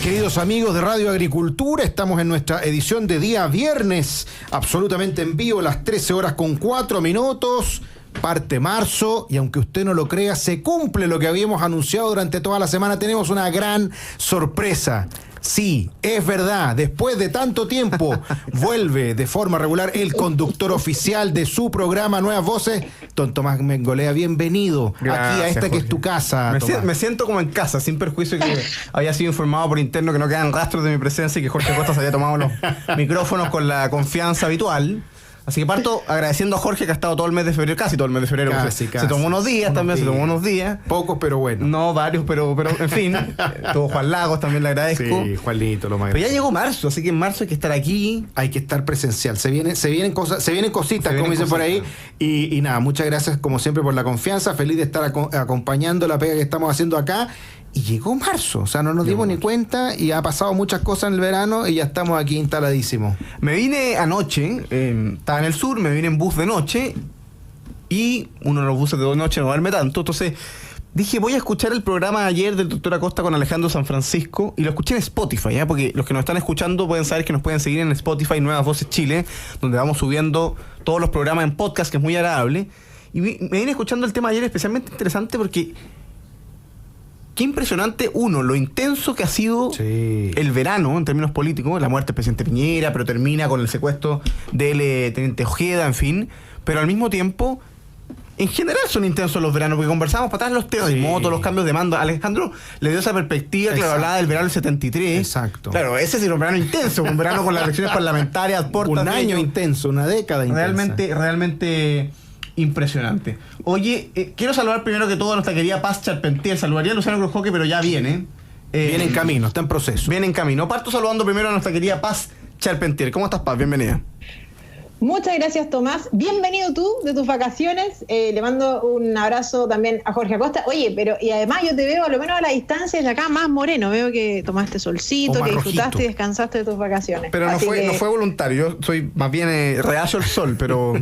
Queridos amigos de Radio Agricultura, estamos en nuestra edición de día viernes, absolutamente en vivo, las 13:04. Parte marzo, y aunque usted no lo crea, se cumple lo que habíamos anunciado durante toda la semana. Tenemos una gran sorpresa. Sí, es verdad, después de tanto tiempo vuelve de forma regular el conductor oficial de su programa Nuevas Voces, don Tomás Mengolea. Bienvenido. Gracias, aquí a esta Jorge. Que es tu casa. Me siento como en casa, sin perjuicio que había sido informado por interno que no quedan rastros de mi presencia y que Jorge Costa se había tomado los micrófonos con la confianza habitual. Así que parto agradeciendo a Jorge que ha estado todo el mes de febrero, casi todo el mes de febrero. Casi. Se tomó unos días también, se tomó unos días. Pocos, pero bueno. No, varios, pero en fin. Todo Juan Lagos también le agradezco. Sí, Juanito, lo más. Pero ya llegó marzo, así que en marzo hay que estar aquí. Hay que estar presencial. Se vienen cositas, como dicen por ahí. Y nada, muchas gracias como siempre por la confianza. Feliz de estar acompañando la pega que estamos haciendo acá. Y llegó marzo, o sea, no nos dimos ni cuenta y ha pasado muchas cosas en el verano y ya estamos aquí instaladísimos. Me vine anoche, estaba en el sur, me vine en bus de noche y uno de los buses de noche no duerme tanto, entonces dije voy a escuchar el programa de ayer del Dr. Acosta con Alejandro San Francisco y lo escuché en Spotify, porque los que nos están escuchando pueden saber que nos pueden seguir en Spotify Nuevas Voces Chile, donde vamos subiendo todos los programas en podcast, que es muy agradable, y me vine escuchando el tema ayer especialmente interesante porque qué impresionante, lo intenso que ha sido el verano en términos políticos, la muerte del presidente Piñera, pero termina con el secuestro del teniente Ojeda, en fin, pero al mismo tiempo, en general son intensos los veranos, porque conversamos para atrás los terremotos, los cambios de mando. Alejandro le dio esa perspectiva que hablaba del verano del 73. Exacto. Claro, ese sí era un verano intenso, un verano con las elecciones parlamentarias, un año intenso, una década intensa. Realmente impresionante. Oye, quiero saludar primero que todo a nuestra querida Paz Charpentier. Saludaría a Luciano Cruzcoque, pero ya viene. Viene en camino, está en proceso. Viene en camino. Parto saludando primero a nuestra querida Paz Charpentier. ¿Cómo estás, Paz? Bienvenida. Muchas gracias, Tomás. Bienvenido tú de tus vacaciones. Le mando un abrazo también a Jorge Acosta. Oye, y además yo te veo a lo menos a la distancia de acá más moreno. Veo que tomaste solcito, que disfrutaste rojito y descansaste de tus vacaciones. Pero no fue voluntario. Yo soy más bien reacio al sol, pero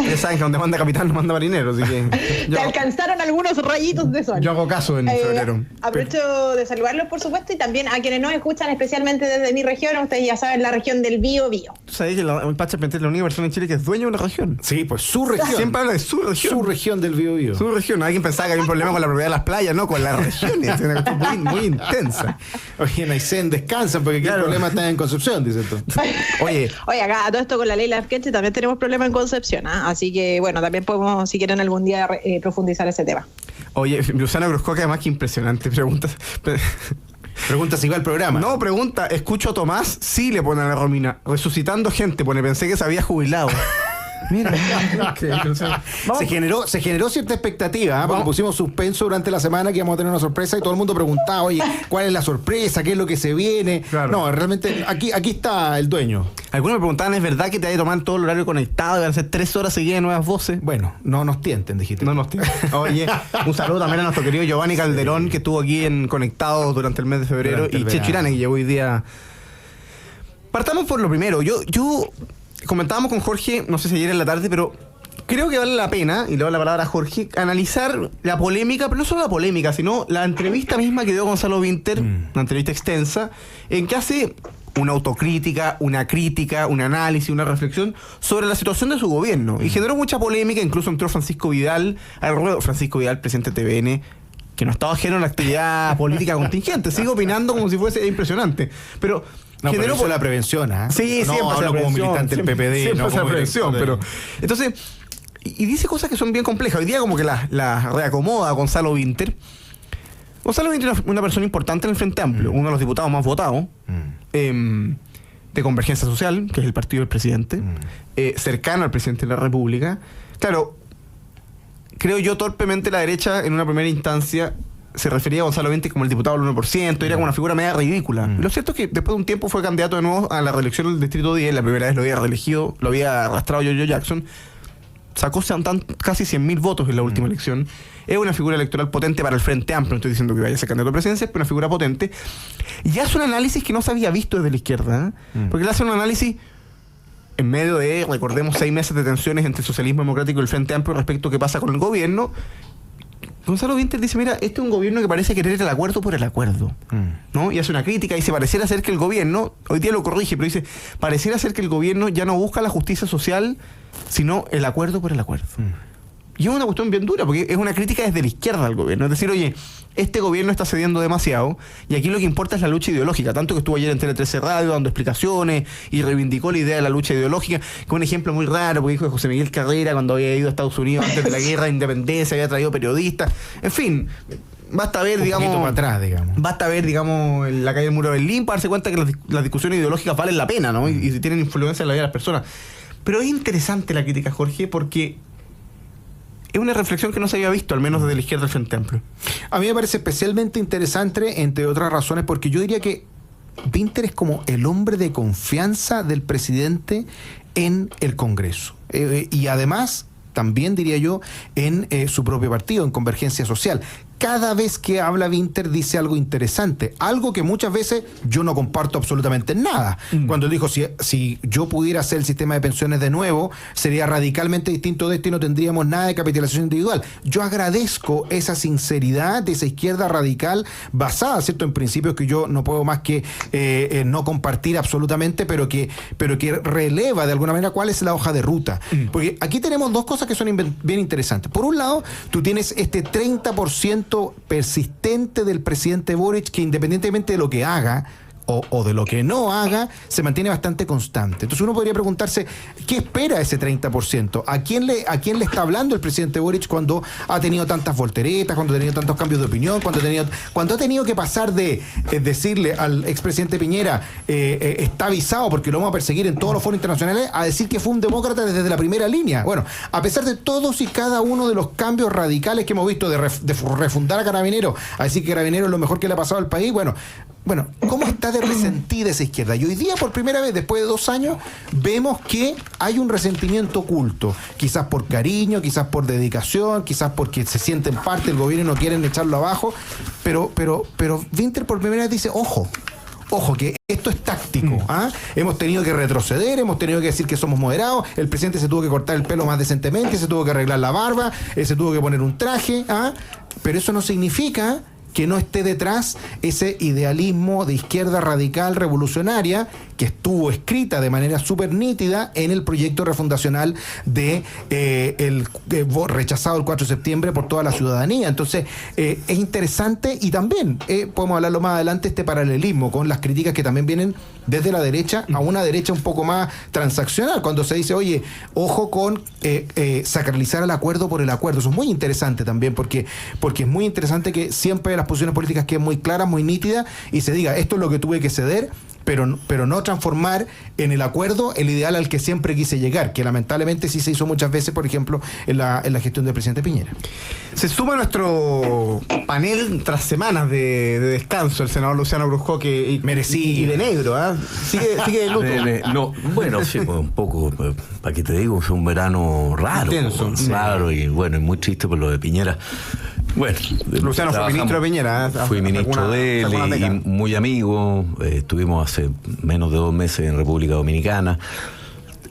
ya saben que donde manda capitán no manda marinero. Así que te alcanzaron algunos rayitos de sol. Yo hago caso en febrero. Aprovecho de saludarlos, por supuesto, y también a quienes nos escuchan especialmente desde mi región. Ustedes ya saben, la región del Biobío. ¿Sabes que el Paz Charpentier es la única persona en Chile que es dueño de una región? Sí, pues su región. Siempre habla de su región. Su región del Biobío. Su región. Alguien pensaba que había un problema con la propiedad de las playas, no, con las regiones. Es una cuestión muy intensa. Oye, en Aysén descansan porque aquí el problema está en Concepción, dice tú. Oye, acá todo esto con la ley Lafkenche también tenemos problemas en Concepción, ¿eh? Así que bueno, también podemos, si quieren algún día, profundizar ese tema. Oye, Luciano Cruzcoque, además que impresionante preguntas. Pregunta si va al programa. No, pregunta, escucho a Tomás, sí le pone a la Romina, resucitando gente, pensé que se había jubilado. Mira, se generó cierta expectativa, porque pusimos suspenso durante la semana que íbamos a tener una sorpresa y todo el mundo preguntaba, oye, ¿cuál es la sorpresa? ¿Qué es lo que se viene? Claro. No, realmente aquí está el dueño. Algunos me preguntaban, ¿es verdad que te hay que tomar todo el horario conectado y van a ser 3 horas seguidas de Nuevas Voces? Bueno, no nos tienten, dijiste. No nos tienten. Oye, un saludo también a nuestro querido Giovanni Calderón, que estuvo aquí en Conectados durante el mes de febrero, y Checho Irane, que llegó hoy día. Partamos por lo primero. Yo comentábamos con Jorge, no sé si ayer en la tarde, pero creo que vale la pena, y le doy la palabra a Jorge, analizar la polémica, pero no solo la polémica, sino la entrevista misma que dio Gonzalo Winter, una entrevista extensa, en que hace una autocrítica, una crítica, un análisis, una reflexión sobre la situación de su gobierno. Y generó mucha polémica, incluso entró Francisco Vidal al ruedo. Francisco Vidal, presidente de TVN, que no estaba ajeno a la actividad política contingente. Sigo opinando como si fuese impresionante. Pero no, pero eso es la prevención, ¿ah? Sí, no, siempre hablo como militante del PPD. Siempre no es la como prevención, pero... Entonces, y dice cosas que son bien complejas. Hoy día como que la reacomoda Gonzalo Winter. Gonzalo Winter es una persona importante en el Frente Amplio, uno de los diputados más votados, de Convergencia Social, que es el partido del presidente, cercano al presidente de la República. Claro, creo yo torpemente la derecha en una primera instancia se refería a Gonzalo Winter como el diputado del 1%, era como una figura media ridícula. Lo cierto es que después de un tiempo fue candidato de nuevo a la reelección del Distrito 10, la primera vez lo había reelegido, lo había arrastrado Yoyo Jackson, sacó casi 100.000 votos en la última elección. Es una figura electoral potente para el Frente Amplio, no estoy diciendo que vaya a ser candidato a presidencia, pero una figura potente. Y hace un análisis que no se había visto desde la izquierda, porque él hace un análisis en medio de, recordemos, 6 meses de tensiones entre el socialismo democrático y el Frente Amplio respecto a qué pasa con el gobierno. Gonzalo Winter dice, mira, este es un gobierno que parece querer el acuerdo por el acuerdo, ¿no? Y hace una crítica y dice, pareciera ser que el gobierno, hoy día lo corrige, pero dice, pareciera ser que el gobierno ya no busca la justicia social, sino el acuerdo por el acuerdo. Y es una cuestión bien dura, porque es una crítica desde la izquierda al gobierno. Es decir, oye, este gobierno está cediendo demasiado, y aquí lo que importa es la lucha ideológica. Tanto que estuvo ayer en Tele 13 Radio dando explicaciones y reivindicó la idea de la lucha ideológica, con un ejemplo muy raro, porque dijo de José Miguel Carrera cuando había ido a Estados Unidos antes de la guerra de independencia, había traído periodistas. En fin, basta ver, para atrás, basta ver, digamos, en la calle del Muro de Berlín para darse cuenta que las discusiones ideológicas valen la pena, ¿no? Y si tienen influencia en la vida de las personas. Pero es interesante la crítica, Jorge, porque es una reflexión que no se había visto, al menos desde la izquierda del Frente Amplio. A mí me parece especialmente interesante, entre otras razones, porque yo diría que Winter es como el hombre de confianza del presidente en el Congreso. Y además, también diría yo, en su propio partido, en Convergencia Social. Cada vez que habla Winter dice algo interesante, algo que muchas veces yo no comparto absolutamente nada. Cuando dijo, si yo pudiera hacer el sistema de pensiones de nuevo, sería radicalmente distinto de esto y no tendríamos nada de capitalización individual. Yo agradezco esa sinceridad de esa izquierda radical basada, ¿cierto?, en principios que yo no puedo más que no compartir absolutamente, pero que releva de alguna manera cuál es la hoja de ruta. Porque aquí tenemos dos cosas que son bien interesantes. Por un lado, tú tienes este 30% persistente del presidente Boric, que independientemente de lo que haga o de lo que no haga, se mantiene bastante constante. Entonces uno podría preguntarse, ¿qué espera ese 30%? ¿A quién le está hablando el presidente Boric cuando ha tenido tantas volteretas, cuando ha tenido tantos cambios de opinión, cuando ha tenido que pasar de decirle al expresidente Piñera, está avisado porque lo vamos a perseguir en todos los foros internacionales, a decir que fue un demócrata desde la primera línea? Bueno, a pesar de todos y cada uno de los cambios radicales que hemos visto, de refundar a Carabineros, a decir que Carabineros es lo mejor que le ha pasado al país, bueno, ¿cómo está de resentida esa izquierda? Y hoy día, por primera vez, después de 2 años, vemos que hay un resentimiento oculto. Quizás por cariño, quizás por dedicación, quizás porque se sienten parte del gobierno y no quieren echarlo abajo. Pero Winter por primera vez dice, ojo, que esto es táctico. Hemos tenido que retroceder, hemos tenido que decir que somos moderados, el presidente se tuvo que cortar el pelo más decentemente, se tuvo que arreglar la barba, se tuvo que poner un traje, pero eso no significa que no esté detrás ese idealismo de izquierda radical revolucionaria que estuvo escrita de manera súper nítida en el proyecto refundacional de rechazado el 4 de septiembre por toda la ciudadanía. Entonces, es interesante, y también podemos hablarlo más adelante, este paralelismo con las críticas que también vienen desde la derecha a una derecha un poco más transaccional, cuando se dice, oye, ojo con sacralizar el acuerdo por el acuerdo. Eso es muy interesante también, porque es muy interesante que siempre las posiciones políticas queden muy claras, muy nítidas, y se diga, esto es lo que tuve que ceder, pero no transformar en el acuerdo el ideal al que siempre quise llegar, que lamentablemente sí se hizo muchas veces, por ejemplo, en la gestión del presidente Piñera. Se suma a nuestro panel tras semanas de descanso el senador Luciano Brusco, que merecido y de negro, sigue de luto. No, bueno, sí, pues, un poco, para que te digo, fue un verano raro, intenso, raro, y bueno, y muy triste por lo de Piñera. Bueno, Luciano fue ministro de Piñera. Fui ministro de él y muy amigo. Estuvimos hace menos de 2 meses en República Dominicana.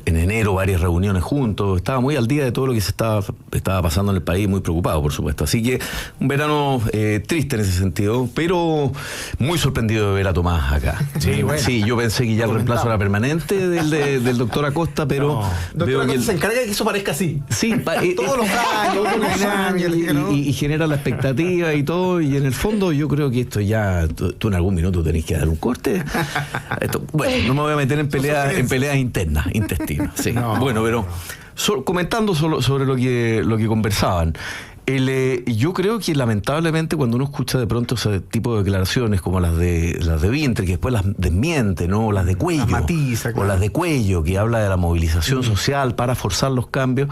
En enero varias reuniones juntos. Estaba muy al día de todo lo que se estaba pasando en el país, muy preocupado, por supuesto. Así que un verano triste en ese sentido, pero muy sorprendido de ver a Tomás acá. Sí, bueno. Sí, yo pensé que ya el reemplazo era permanente del doctor Acosta, pero veo que se encarga de que eso parezca así. Sí, todos los años, y genera la expectativa y todo, y en el fondo yo creo que esto ya, tú en algún minuto tenés que dar un corte. Bueno, no me voy a meter en peleas internas, intestinas. Sí. Bueno, pero comentando sobre lo que conversaban, yo creo que lamentablemente cuando uno escucha de pronto ese tipo de declaraciones como las de Winter, que después las desmiente, ¿no? Las de Cuello, las matiza, claro. O las de Cuello, que habla de la movilización social para forzar los cambios,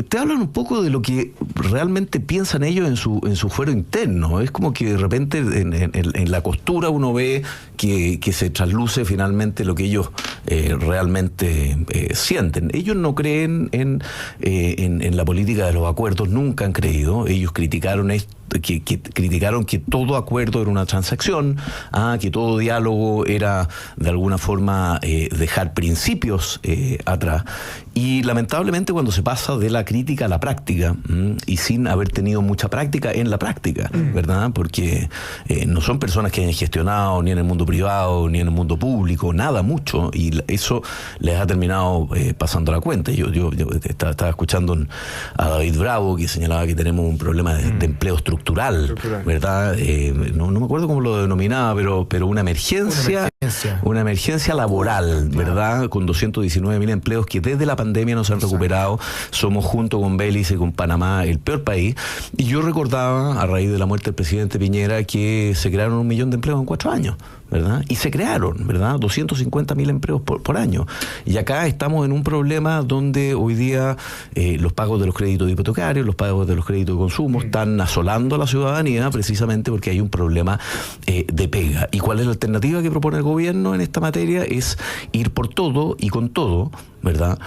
te hablan un poco de lo que realmente piensan ellos en su fuero interno. Es como que de repente en la costura uno ve que se trasluce finalmente lo que ellos realmente sienten. Ellos no creen en la política de los acuerdos, nunca han creído. Ellos criticaron esto, criticaron que todo acuerdo era una transacción, que todo diálogo era de alguna forma dejar principios atrás, Y lamentablemente cuando se pasa de la crítica a la práctica, y sin haber tenido mucha práctica en la práctica, ¿verdad? Porque no son personas que hayan gestionado ni en el mundo privado, ni en el mundo público, nada mucho, y eso les ha terminado pasando la cuenta. Yo estaba escuchando a David Bravo, que señalaba que tenemos un problema de empleo estructural, ¿verdad? No me acuerdo cómo lo denominaba, pero una emergencia laboral, ¿verdad? Con 219.000 empleos que desde la pandemia no se han recuperado. Somos, junto con Belice y con Panamá, el peor país. Y yo recordaba, a raíz de la muerte del presidente Piñera, que se crearon 1 millón de empleos en 4 años, ¿verdad? Y se crearon, ¿verdad? 250.000 empleos por año. Y acá estamos en un problema donde hoy día los pagos de los créditos hipotecarios, los pagos de los créditos de consumo están asolando a la ciudadanía, precisamente porque hay un problema de pega. ¿Y cuál es la alternativa que propone el gobierno en esta materia? Es ir por todo y con todo, ¿verdad?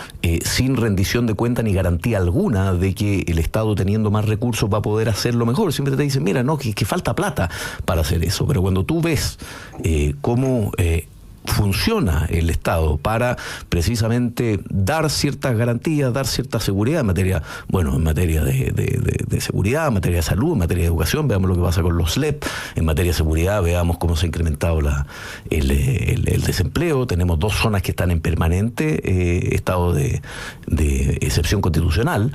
Sin rendición de cuenta ni garantía alguna de que el Estado, teniendo más recursos, va a poder hacerlo mejor. Siempre te dicen, mira, no, que falta plata para hacer eso. Pero cuando tú ves cómo funciona el Estado para precisamente dar ciertas garantías, dar cierta seguridad en materia, en materia de seguridad, en materia de salud, en materia de educación, veamos lo que pasa con los SLEP, en materia de seguridad veamos cómo se ha incrementado el desempleo. Tenemos 2 zonas que están en permanente estado de excepción constitucional.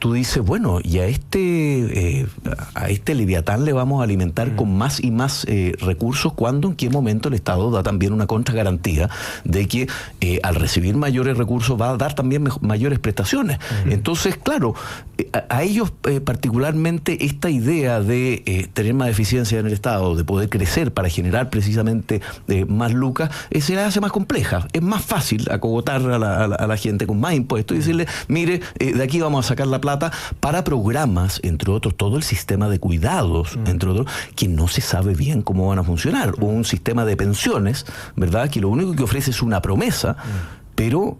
Tú dices, bueno, y a este Leviatán le vamos a alimentar con más y más recursos, cuando en qué momento el Estado da también una contragarantía de que al recibir mayores recursos va a dar también mayores prestaciones. Entonces, claro, a ellos particularmente esta idea de tener más eficiencia en el Estado, de poder crecer para generar precisamente más lucas, se la hace más compleja. Es más fácil acogotar a la gente con más impuestos y decirle, mire, de aquí vamos a sacar la plata para programas, entre otros, todo el sistema de cuidados, entre otros, que no se sabe bien cómo van a funcionar, o un sistema de pensiones, ¿verdad?, que lo único que ofrece es una promesa, pero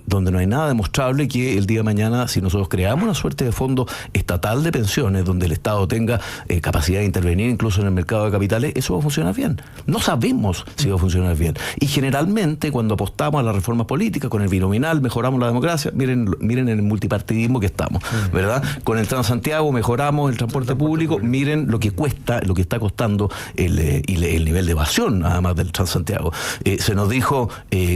donde no hay nada demostrable que el día de mañana, si nosotros creamos una suerte de fondo estatal de pensiones, donde el Estado tenga capacidad de intervenir incluso en el mercado de capitales, eso va a funcionar bien. No sabemos si va a funcionar bien. Y generalmente, cuando apostamos a las reformas políticas, con el binominal mejoramos la democracia. Miren en el multipartidismo que estamos, ¿verdad? Con el Transantiago mejoramos el transporte público. Miren lo que cuesta, lo que está costando el nivel de evasión, además del Transantiago. Se nos dijo,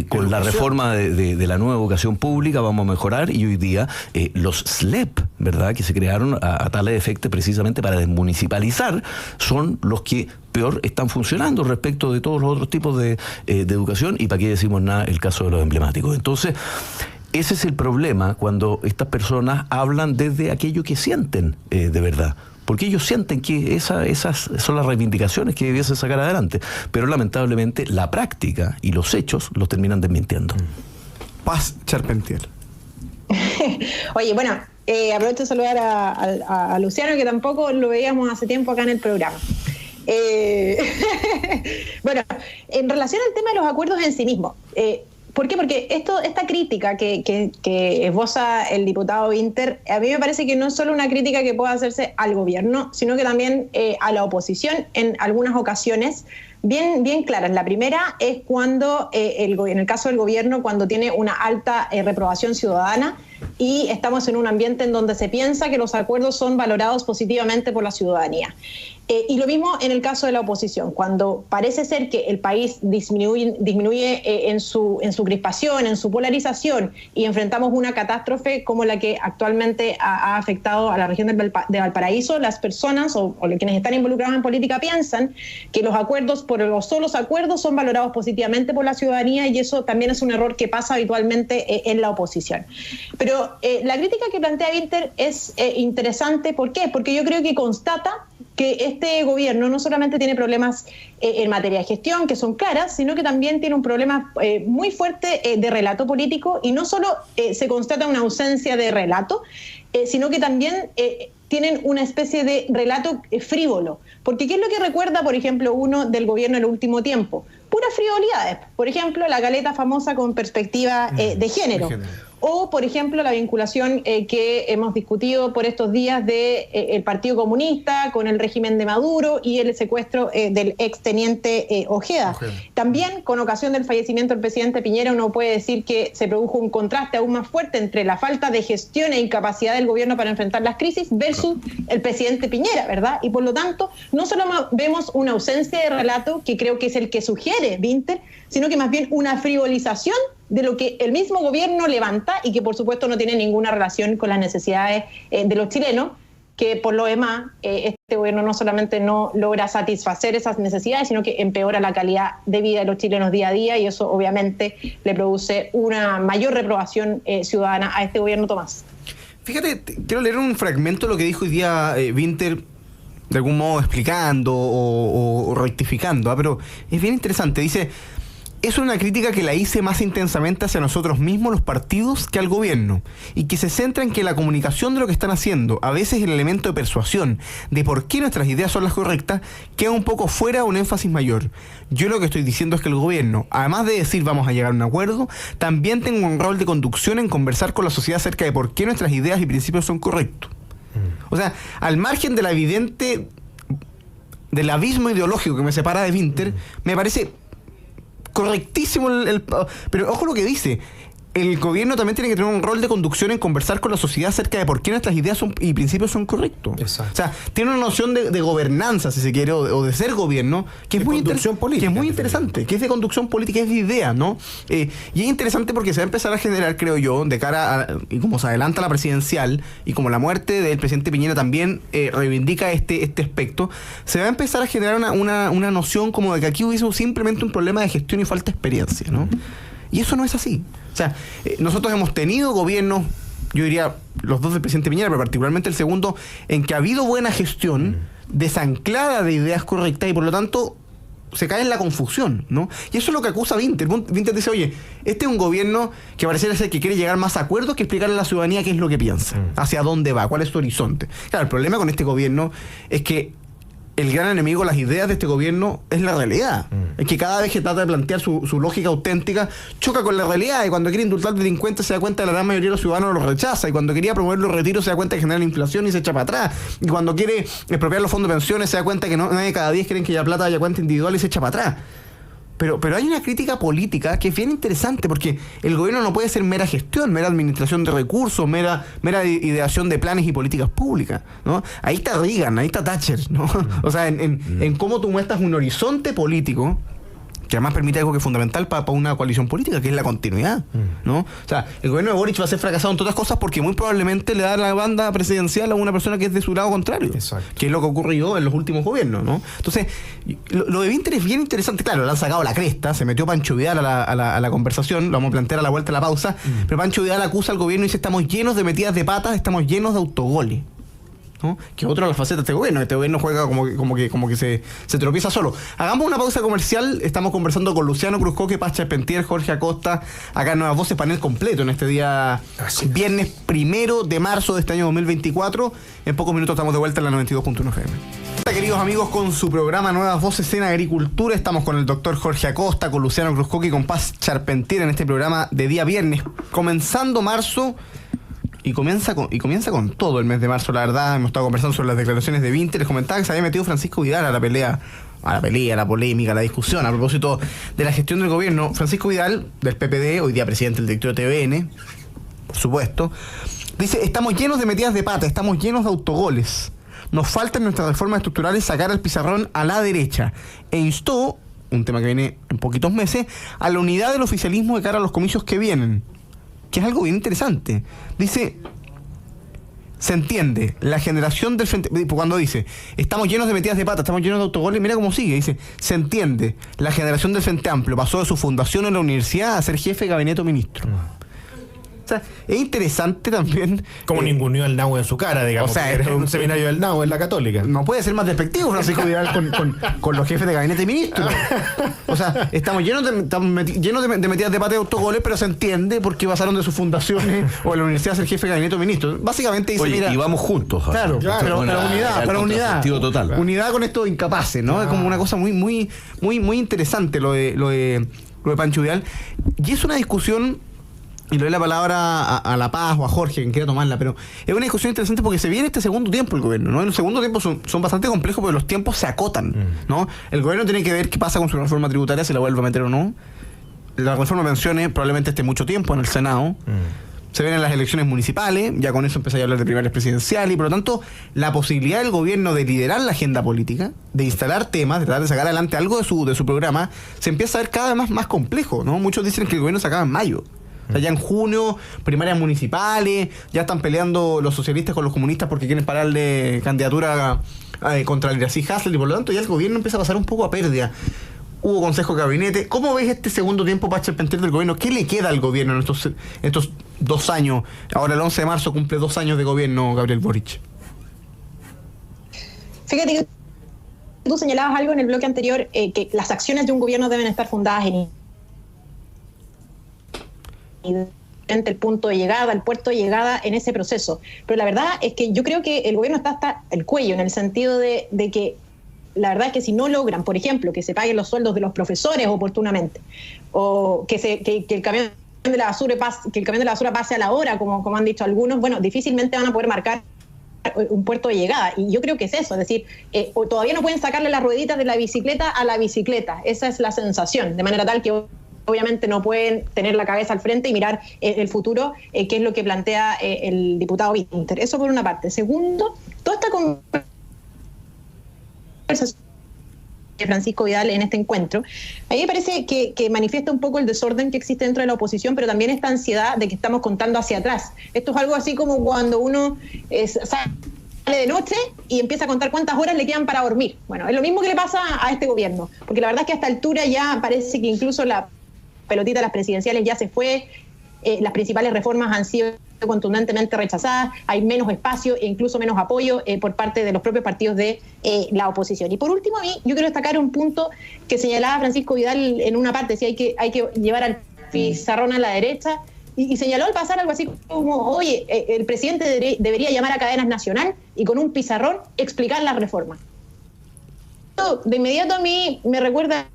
con la reforma de la nueva educación pública vamos a mejorar, y hoy día los SLEP, ¿verdad?, que se crearon a tal efecto precisamente para desmunicipalizar, son los que peor están funcionando respecto de todos los otros tipos de educación, y para qué decimos nada el caso de los emblemáticos. Entonces, ese es el problema cuando estas personas hablan desde aquello que sienten de verdad. Porque ellos sienten que esas son las reivindicaciones que debiesen sacar adelante. Pero lamentablemente la práctica y los hechos los terminan desmintiendo. Paz Charpentier. Oye, bueno, aprovecho de saludar a Luciano, que tampoco lo veíamos hace tiempo acá en el programa. Bueno, en relación al tema de los acuerdos en sí mismos, ¿por qué? Porque esta crítica que esboza el diputado Winter, a mí me parece que no es solo una crítica que pueda hacerse al gobierno, sino que también a la oposición en algunas ocasiones bien claras. La primera es cuando, en el caso del gobierno, cuando tiene una alta reprobación ciudadana y estamos en un ambiente en donde se piensa que los acuerdos son valorados positivamente por la ciudadanía. Y lo mismo en el caso de la oposición, cuando parece ser que el país disminuye en su crispación, en su polarización, y enfrentamos una catástrofe como la que actualmente ha afectado a la región de Valparaíso. Las personas o quienes están involucrados en política piensan que los acuerdos, por los solos acuerdos, son valorados positivamente por la ciudadanía, y eso también es un error que pasa habitualmente en la oposición. Pero la crítica que plantea Winter es interesante. ¿Por qué? Porque yo creo que constata que este gobierno no solamente tiene problemas en materia de gestión, que son claras, sino que también tiene un problema muy fuerte de relato político, y no solo se constata una ausencia de relato, sino que también tienen una especie de relato frívolo. Porque ¿qué es lo que recuerda, por ejemplo, uno del gobierno en el último tiempo? Puras frivolidades. Por ejemplo, la caleta famosa con perspectiva de género. o, por ejemplo, la vinculación que hemos discutido por estos días de el Partido Comunista con el régimen de Maduro y el secuestro del exteniente Ojeda. También, con ocasión del fallecimiento del presidente Piñera, uno puede decir que se produjo un contraste aún más fuerte entre la falta de gestión e incapacidad del gobierno para enfrentar las crisis versus el presidente Piñera, ¿verdad? Y por lo tanto, no solo vemos una ausencia de relato, que creo que es el que sugiere Vinter, sino que más bien una frivolización de lo que el mismo gobierno levanta y que por supuesto no tiene ninguna relación con las necesidades de los chilenos, que por lo demás este gobierno no solamente no logra satisfacer esas necesidades, sino que empeora la calidad de vida de los chilenos día a día, y eso obviamente le produce una mayor reprobación ciudadana a este gobierno, Tomás. Fíjate, quiero leer un fragmento de lo que dijo hoy día Vinter, de algún modo explicando o rectificando, pero es bien interesante. Dice: es una crítica que la hice más intensamente hacia nosotros mismos, los partidos, que al gobierno, y que se centra en que la comunicación de lo que están haciendo, a veces el elemento de persuasión de por qué nuestras ideas son las correctas, queda un poco fuera, un énfasis mayor. Yo lo que estoy diciendo es que el gobierno, además de decir vamos a llegar a un acuerdo, también tenga un rol de conducción en conversar con la sociedad acerca de por qué nuestras ideas y principios son correctos. O sea, al margen de la evidente, del abismo ideológico que me separa de Vinter, me parece correctísimo pero ojo lo que dice: el gobierno también tiene que tener un rol de conducción en conversar con la sociedad acerca de por qué nuestras ideas y principios son correctos. Exacto. O sea, tiene una noción de gobernanza, si se quiere, o de ser gobierno, que es muy interesante, que es de conducción política, es de idea, ¿no? Y es interesante porque se va a empezar a generar, creo yo, de cara a, y como se adelanta la presidencial, y como la muerte del presidente Piñera también reivindica este aspecto, se va a empezar a generar una noción como de que aquí hubiese simplemente un problema de gestión y falta de experiencia, ¿no? Y eso no es así. O sea, nosotros hemos tenido gobiernos, yo diría los dos del presidente Piñera, pero particularmente el segundo, en que ha habido buena gestión, desanclada de ideas correctas, y por lo tanto se cae en la confusión, ¿no? Y eso es lo que acusa Vinter. Vinter dice: oye, este es un gobierno que pareciera ser que quiere llegar más a acuerdos que explicarle a la ciudadanía qué es lo que piensa, hacia dónde va, cuál es su horizonte. Claro, el problema con este gobierno es que el gran enemigo de las ideas de este gobierno es la realidad. Es que cada vez que trata de plantear su lógica auténtica, choca con la realidad, y cuando quiere indultar delincuentes se da cuenta que la gran mayoría de los ciudadanos los rechaza, y cuando quería promover los retiros se da cuenta que genera inflación y se echa para atrás, y cuando quiere expropiar los fondos de pensiones se da cuenta que nadie cada 10 quieren que haya plata, haya cuenta individual, y se echa para atrás. Pero hay una crítica política que es bien interesante, porque el gobierno no puede ser mera gestión, mera administración de recursos, mera ideación de planes y políticas públicas, ¿no? Ahí está Reagan, ahí está Thatcher, ¿no? O sea, en cómo tú muestras un horizonte político que además permite algo que es fundamental para una coalición política, que es la continuidad, ¿no? O sea, el gobierno de Boric va a ser fracasado en todas cosas porque muy probablemente le da la banda presidencial a una persona que es de su lado contrario. Exacto. Que es lo que ha ocurrido en los últimos gobiernos, ¿no? Entonces, lo de Vinter es bien interesante. Claro, le han sacado la cresta, se metió Pancho Vidal a la conversación, lo vamos a plantear a la vuelta de la pausa, pero Pancho Vidal acusa al gobierno y dice: estamos llenos de metidas de patas, estamos llenos de autogoles, ¿no? Que es otra de las facetas de este gobierno. Este gobierno juega como que se tropieza solo. Hagamos una pausa comercial. Estamos conversando con Luciano Cruzcoque, Paz Charpentier, Jorge Acosta, acá en Nuevas Voces, panel completo en este día viernes 1 de marzo de este año 2024. En pocos minutos estamos de vuelta en la 92.1 FM. Queridos amigos, con su programa Nuevas Voces en Agricultura, estamos con el doctor Jorge Acosta, con Luciano Cruzcoque y con Paz Charpentier en este programa de día viernes, comenzando marzo. Y comienza con todo el mes de marzo, la verdad. Hemos estado conversando sobre las declaraciones de Vinter. Les comentaba que se había metido Francisco Vidal a la pelea, a la polémica, a la discusión a propósito de la gestión del gobierno. Francisco Vidal, del PPD, hoy día presidente del directorio de TVN, por supuesto, dice: estamos llenos de metidas de pata, estamos llenos de autogoles. Nos falta en nuestras reformas estructurales sacar al pizarrón a la derecha. E instó, un tema que viene en poquitos meses, a la unidad del oficialismo de cara a los comicios que vienen, que es algo bien interesante. Dice: se entiende, la generación del Frente... Cuando dice, estamos llenos de metidas de pata, estamos llenos de autogoles, mira cómo sigue. Dice: se entiende, la generación del Frente Amplio pasó de su fundación en la universidad a ser jefe de gabinete o ministro. O sea, es interesante también. Como ninguneó el NAU en su cara, digamos. O sea, esto es un seminario del NAU en la Católica. No puede ser más despectivo Francisco Vidal con los jefes de gabinete y ministros. O sea, estamos llenos de metidas de pata y autogoles, pero se entiende porque pasaron de sus fundaciones o en la universidad a ser jefe de gabinete o ministro. Básicamente dice: oye, mira, y vamos juntos. Claro, pero unidad. Total. Unidad con estos incapaces, ¿no? Es como una cosa muy interesante lo de Pancho Vidal. Y es una discusión y le doy la palabra a La Paz o a Jorge, quien quiera tomarla, pero es una discusión interesante porque se viene este segundo tiempo el gobierno, ¿no? En el segundo tiempo son bastante complejos porque los tiempos se acotan, ¿no? El gobierno tiene que ver qué pasa con su reforma tributaria, si la vuelve a meter o no. La reforma de pensiones probablemente esté mucho tiempo en el Senado. Se vienen las elecciones municipales, ya con eso empieza a hablar de primarias presidenciales, y por lo tanto, la posibilidad del gobierno de liderar la agenda política, de instalar temas, de tratar de sacar adelante algo de su programa, se empieza a ver cada vez más complejo, ¿no? Muchos dicen que el gobierno se acaba en mayo. O sea, ya en junio, primarias municipales, ya están peleando los socialistas con los comunistas porque quieren pararle candidatura contra el Iracy Hassel, y por lo tanto ya el gobierno empieza a pasar un poco a pérdida. Hubo consejo de gabinete. ¿Cómo ves este segundo tiempo para Charpentier del gobierno? ¿Qué le queda al gobierno en estos 2 años? Ahora el 11 de marzo cumple 2 años de gobierno Gabriel Boric. Fíjate que tú señalabas algo en el bloque anterior, que las acciones de un gobierno deben estar fundadas en el punto de llegada, el puerto de llegada en ese proceso. Pero la verdad es que yo creo que el gobierno está hasta el cuello, en el sentido de que la verdad es que si no logran, por ejemplo, que se paguen los sueldos de los profesores oportunamente, o que el camión de la basura pase a la hora, como han dicho algunos, bueno, difícilmente van a poder marcar un puerto de llegada. Y yo creo que es eso, es decir, o todavía no pueden sacarle las rueditas de la bicicleta a la bicicleta. Esa es la sensación, de manera tal que obviamente no pueden tener la cabeza al frente y mirar el futuro, que es lo que plantea el diputado Winter. Eso por una parte. Segundo, toda esta conversación de Francisco Vidal en este encuentro, a mí me parece que manifiesta un poco el desorden que existe dentro de la oposición, pero también esta ansiedad de que estamos contando hacia atrás. Esto es algo así como cuando uno sale de noche y empieza a contar cuántas horas le quedan para dormir. Bueno, es lo mismo que le pasa a este gobierno, porque la verdad es que a esta altura ya parece que incluso la pelotita de las presidenciales ya se fue, las principales reformas han sido contundentemente rechazadas, hay menos espacio e incluso menos apoyo por parte de los propios partidos de la oposición. Y por último, a mí yo quiero destacar un punto que señalaba Francisco Vidal en una parte, si hay que llevar al pizarrón a la derecha, y señaló al pasar algo así como, oye, el presidente debería llamar a Cadenas Nacional y con un pizarrón explicar la reforma. De inmediato a mí me recuerda,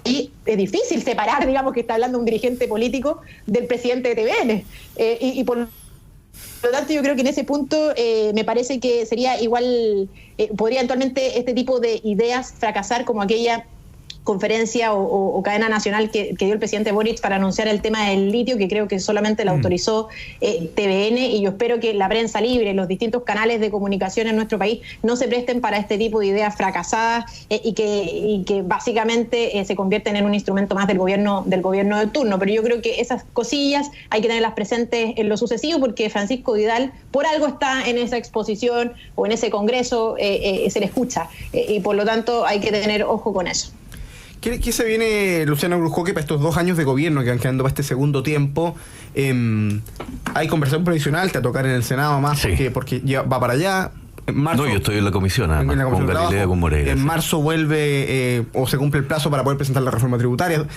y es difícil separar, digamos, que está hablando un dirigente político del presidente de TVN. Y por lo tanto, yo creo que en ese punto me parece que sería igual, podría eventualmente este tipo de ideas fracasar como aquella conferencia o cadena nacional que dio el presidente Boric para anunciar el tema del litio, que creo que solamente la autorizó TVN, y yo espero que la prensa libre, los distintos canales de comunicación en nuestro país no se presten para este tipo de ideas fracasadas y que básicamente se convierten en un instrumento más del gobierno de turno. Pero yo creo que esas cosillas hay que tenerlas presentes en lo sucesivo, porque Francisco Vidal por algo está en esa exposición o en ese congreso, se le escucha, y por lo tanto hay que tener ojo con eso. ¿Qué se viene, Luciano Brujoque, para estos 2 años de gobierno que van quedando para este segundo tiempo? Hay conversación provisional, te va a tocar en el Senado más, sí, porque ya va para allá. En marzo, no, yo estoy en la comisión, además, en la comisión con Galilea, con Moreira. En marzo vuelve, o se cumple el plazo para poder presentar la reforma tributaria.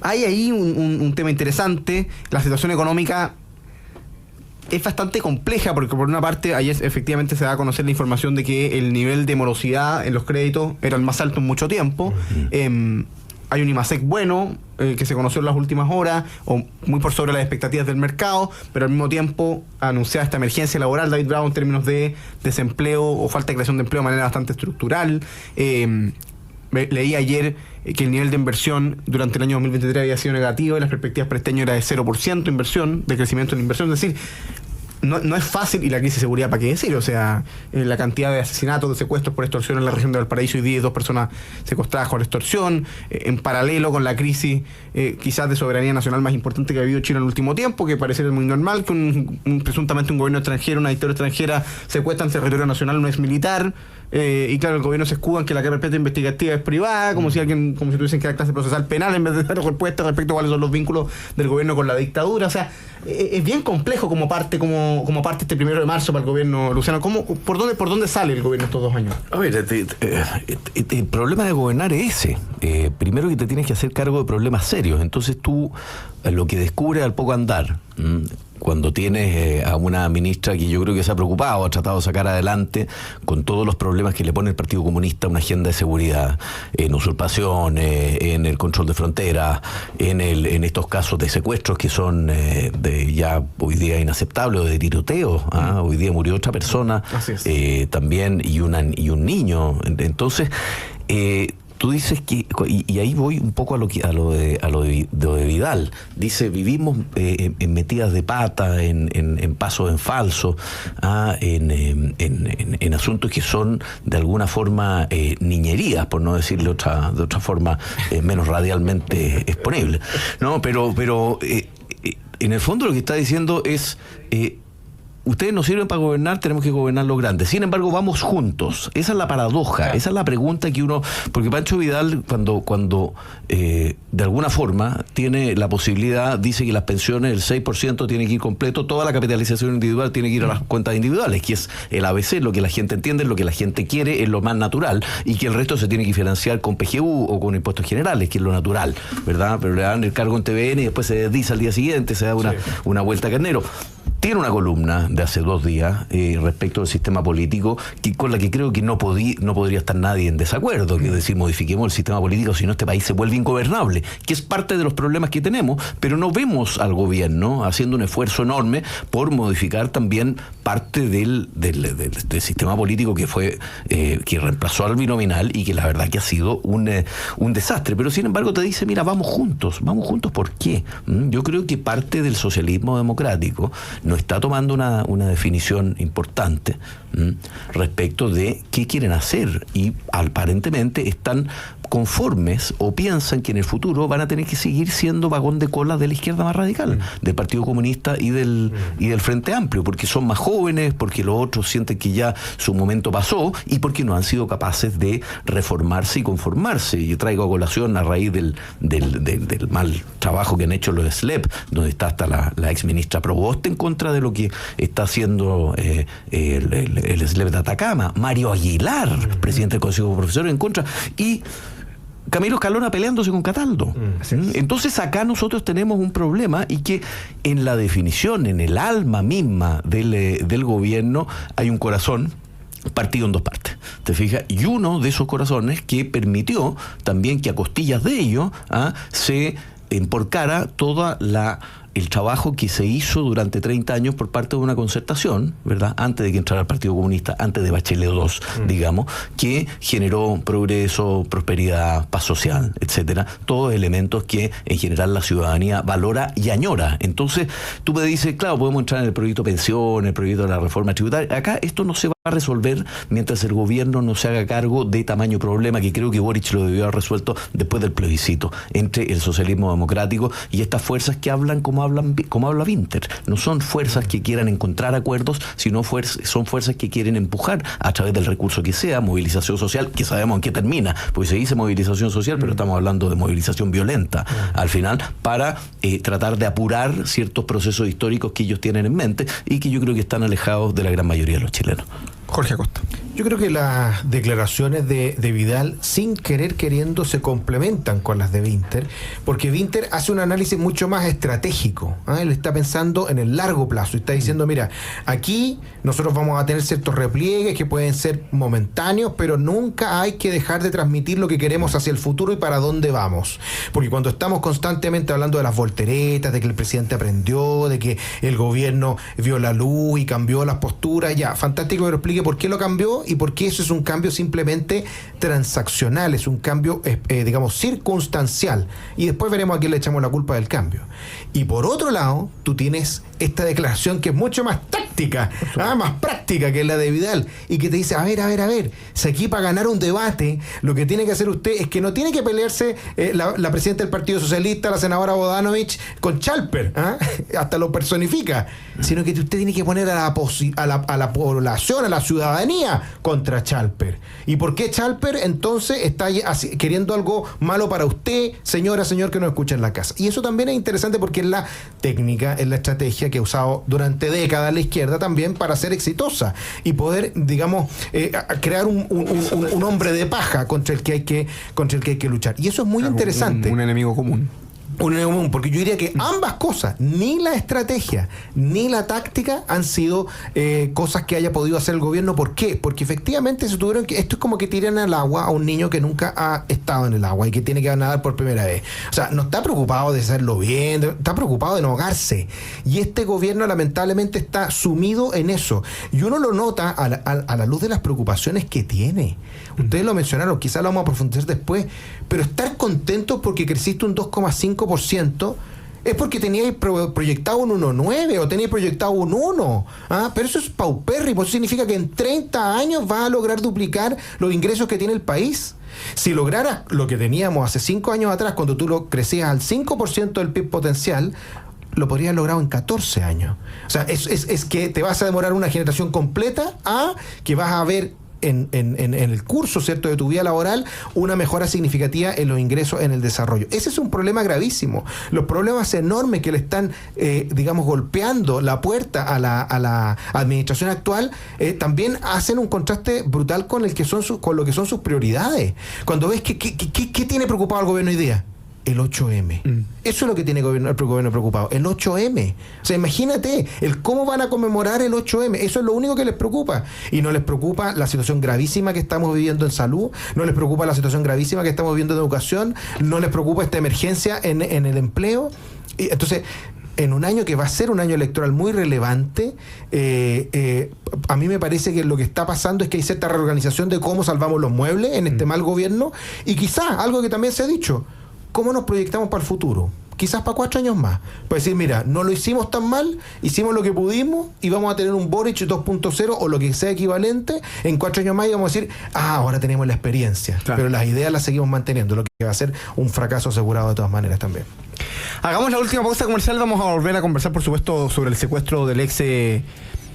Hay ahí un tema interesante. La situación económica es bastante compleja, porque por una parte ayer efectivamente se da a conocer la información de que el nivel de morosidad en los créditos era el más alto en mucho tiempo. Hay un IMASEC bueno, que se conoció en las últimas horas, o muy por sobre las expectativas del mercado, pero al mismo tiempo anunciaba esta emergencia laboral, David Bravo, en términos de desempleo o falta de creación de empleo de manera bastante estructural. Leí ayer que el nivel de inversión durante el año 2023 había sido negativo y las perspectivas para este año era de 0% inversión, de crecimiento en inversión. Es decir, no es fácil, y la crisis de seguridad, ¿para qué decir? O sea, la cantidad de asesinatos, de secuestros por extorsión en la región de Valparaíso, y 2 personas secuestradas por extorsión, en paralelo con la crisis quizás de soberanía nacional más importante que ha habido Chile en el último tiempo, que parece muy normal que presuntamente un gobierno extranjero, una dictadura extranjera, secuestra en territorio nacional, no es militar. Y claro, el gobierno se escuda en que la carpeta investigativa es privada, como si tuviesen que dar clase procesal penal en vez de dar respuesta respecto a cuáles son los vínculos del gobierno con la dictadura. O sea, es bien complejo como parte este 1 de marzo para el gobierno, Luciano. ¿Por dónde sale el gobierno estos 2 años? A ver, el problema de gobernar es ese. Primero, que te tienes que hacer cargo de problemas serios. Entonces tú lo que descubres al poco andar, cuando tienes a una ministra que yo creo que se ha preocupado, ha tratado de sacar adelante con todos los problemas que le pone el Partido Comunista una agenda de seguridad, en usurpación, en el control de fronteras, en estos casos de secuestros que son de ya hoy día inaceptables, o de tiroteo. Hoy día murió otra persona también y un niño. Entonces, tú dices que, y ahí voy un poco a lo de Vidal. Dice, vivimos en metidas de pata, en pasos en falso, en asuntos que son de alguna forma niñerías, por no decirlo de otra forma menos radialmente exponible. No, pero en el fondo lo que está diciendo es, ustedes nos sirven para gobernar, tenemos que gobernar los grandes. Sin embargo, vamos juntos. Esa es la paradoja, esa es la pregunta que uno... Porque Pancho Vidal, cuando de alguna forma tiene la posibilidad, dice que las pensiones, el 6% tiene que ir completo, toda la capitalización individual tiene que ir a las cuentas individuales, que es el ABC, lo que la gente entiende, lo que la gente quiere, es lo más natural, y que el resto se tiene que financiar con PGU o con impuestos generales, que es lo natural, ¿verdad? Pero le dan el cargo en TVN y después se desdice al día siguiente, se da una vuelta carnero. Tiene una columna de hace 2 días respecto del sistema político con la que creo que no podría estar nadie en desacuerdo, que es decir, modifiquemos el sistema político, si no este país se vuelve ingobernable, que es parte de los problemas que tenemos, pero no vemos al gobierno haciendo un esfuerzo enorme por modificar también parte del sistema político que reemplazó al binominal y que la verdad que ha sido un desastre. Pero sin embargo te dice, mira, vamos juntos, ¿por qué? Yo creo que parte del socialismo democrático no está tomando una definición importante respecto de qué quieren hacer, y aparentemente están conformes o piensan que en el futuro van a tener que seguir siendo vagón de cola de la izquierda más radical, del Partido Comunista y del Frente Amplio, porque son más jóvenes, porque los otros sienten que ya su momento pasó y porque no han sido capaces de reformarse y conformarse. Yo traigo a colación, a raíz del mal trabajo que han hecho los SLEP, donde está hasta la ex ministra Proboste en contra de lo que está haciendo el SLEP de Atacama, Mario Aguilar, presidente del Consejo de Profesores, en contra, y Camilo Escalona peleándose con Cataldo. Entonces acá nosotros tenemos un problema, y que en la definición, en el alma misma del gobierno, hay un corazón partido en 2 partes, ¿te fijas? Y uno de esos corazones que permitió también que a costillas de ello se emporcara toda el trabajo que se hizo durante 30 años por parte de una concertación, ¿verdad? Antes de que entrara el Partido Comunista, antes de Bachelet II, digamos, que generó progreso, prosperidad, paz social, etcétera. Todos elementos que en general la ciudadanía valora y añora. Entonces, tú me dices, claro, podemos entrar en el proyecto pensión, el proyecto de la reforma tributaria. Acá esto no se va a resolver mientras el gobierno no se haga cargo de tamaño problema, que creo que Boric lo debió haber resuelto después del plebiscito, entre el socialismo democrático y estas fuerzas que hablan como habla Winter. No son fuerzas que quieran encontrar acuerdos, sino son fuerzas que quieren empujar a través del recurso que sea, movilización social, que sabemos en qué termina, porque se dice movilización social, pero estamos hablando de movilización violenta al final, para tratar de apurar ciertos procesos históricos que ellos tienen en mente y que yo creo que están alejados de la gran mayoría de los chilenos. Jorge Acosta. Yo creo que las declaraciones de Vidal, sin queriendo, se complementan con las de Winter, porque Winter hace un análisis mucho más estratégico. Él está pensando en el largo plazo y está diciendo, mira, aquí nosotros vamos a tener ciertos repliegues que pueden ser momentáneos, pero nunca hay que dejar de transmitir lo que queremos hacia el futuro y para dónde vamos. Porque cuando estamos constantemente hablando de las volteretas, de que el presidente aprendió, de que el gobierno vio la luz y cambió las posturas, ya, fantástico que lo explique por qué lo cambió y por qué eso es un cambio simplemente transaccional, es un cambio, digamos, circunstancial. Y después veremos a quién le echamos la culpa del cambio. Y por otro lado, tú tienes esta declaración que es mucho más táctica, más práctica que la de Vidal, y que te dice, a ver, si aquí para ganar un debate, lo que tiene que hacer usted es que no tiene que pelearse la presidenta del Partido Socialista, la senadora Bodanovich, con Chalper, hasta lo personifica, sino que usted tiene que poner a la población, a la ciudadanía contra Chalper. ¿Y por qué Chalper entonces está queriendo algo malo para usted, señora, señor que nos escucha en la casa? Y eso también es interesante porque es la técnica, es la estrategia que ha usado durante décadas la izquierda también para ser exitosa y poder, digamos, crear un hombre de paja contra el que hay que luchar. Y eso es muy interesante. Un enemigo común. Un enemigo común, porque yo diría que ambas cosas, ni la estrategia ni la táctica han sido cosas que haya podido hacer el gobierno. ¿Por qué? Porque efectivamente se tuvieron que... Esto es como que tiran al agua a un niño que nunca ha estado en el agua y que tiene que nadar por primera vez. O sea, no está preocupado de hacerlo bien, está preocupado de no ahogarse. Y este gobierno lamentablemente está sumido en eso. Y uno lo nota a la luz de las preocupaciones que tiene. Ustedes lo mencionaron, quizás lo vamos a profundizar después, pero estar contentos porque creciste un 2,5% es porque teníais proyectado un 1,9 o teníais proyectado un 1. Pero eso es paupérrimo. Eso significa que en 30 años vas a lograr duplicar los ingresos que tiene el país. Si lograras lo que teníamos hace 5 años atrás, cuando tú lo crecías al 5% del PIB potencial, lo podrías haber logrado en 14 años. O sea, es que te vas a demorar una generación completa a que vas a ver en el curso, ¿cierto?, de tu vida laboral, una mejora significativa en los ingresos, en el desarrollo. Ese es un problema gravísimo. Los problemas enormes que le están, golpeando la puerta a la administración actual, también hacen un contraste brutal con lo que son sus prioridades. Cuando ves ¿qué tiene preocupado al gobierno hoy día? El 8M. Eso es lo que tiene el gobierno preocupado, el 8M. O sea, imagínate, el cómo van a conmemorar el 8M. Eso es lo único que les preocupa. Y no les preocupa la situación gravísima que estamos viviendo en salud, no les preocupa la situación gravísima que estamos viviendo en educación, no les preocupa esta emergencia en el empleo. Y entonces, en un año que va a ser un año electoral muy relevante, a mí me parece que lo que está pasando es que hay cierta reorganización de cómo salvamos los muebles en este mal gobierno, y quizás, algo que también se ha dicho, ¿cómo nos proyectamos para el futuro? Quizás para 4 años más. Para decir, mira, no lo hicimos tan mal, hicimos lo que pudimos y vamos a tener un Boric 2.0 o lo que sea equivalente en 4 años más, y vamos a decir, ahora tenemos la experiencia. Claro. Pero las ideas las seguimos manteniendo, lo que va a ser un fracaso asegurado de todas maneras también. Hagamos la última pausa comercial. Vamos a volver a conversar, por supuesto, sobre el secuestro del ex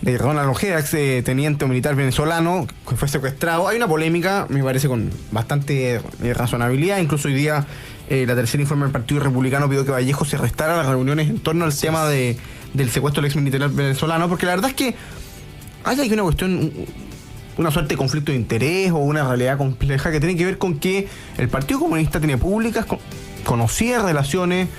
Ronald Ojeda, ex teniente militar venezolano que fue secuestrado. Hay una polémica, me parece, con bastante razonabilidad. Incluso hoy día la tercera informe del Partido Republicano pidió que Vallejo se restara las reuniones en torno al tema del secuestro del ex militar venezolano, porque la verdad es que hay aquí una cuestión, una suerte de conflicto de interés o una realidad compleja que tiene que ver con que el Partido Comunista tiene públicas, conocidas relaciones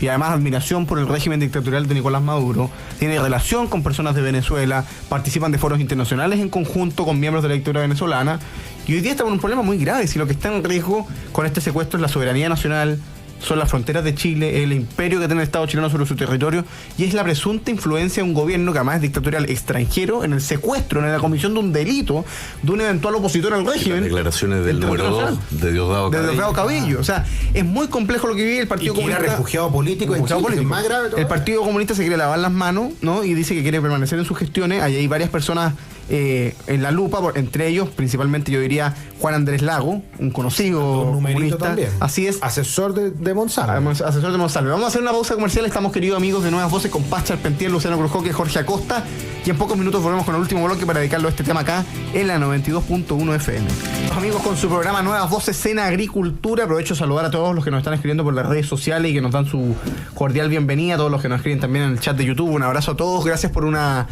y además admiración por el régimen dictatorial de Nicolás Maduro, tiene relación con personas de Venezuela, participan de foros internacionales en conjunto con miembros de la dictadura venezolana, y hoy día estamos en un problema muy grave. Si lo que está en riesgo con este secuestro es la soberanía nacional, son las fronteras de Chile, el imperio que tiene el Estado chileno sobre su territorio, y es la presunta influencia de un gobierno que además es dictatorial extranjero en el secuestro, en la comisión de un delito de un eventual opositor al régimen. Las declaraciones del número 2 de Diosdado Cabello. O sea, es muy complejo lo que vive el Partido Comunista. Era refugiado político en Chile, político. Es más grave todo. El Partido Comunista se quiere lavar las manos, ¿no? Y dice que quiere permanecer en sus gestiones. Ahí hay varias personas en la lupa, entre ellos, principalmente yo diría Juan Andrés Lago, un conocido un comunista. También. Así es. Asesor de Monsalve. Asesor de Monsalve. Vamos a hacer una pausa comercial. Estamos, queridos amigos de Nuevas Voces, con Paz Charpentier, Luciano Cruzcoque, Jorge Acosta. Y en pocos minutos volvemos con el último bloque para dedicarlo a este tema acá en la 92.1 FM. Los amigos con su programa Nuevas Voces en Agricultura. Aprovecho a saludar a todos los que nos están escribiendo por las redes sociales y que nos dan su cordial bienvenida. A todos los que nos escriben también en el chat de YouTube. Un abrazo a todos. Gracias por un año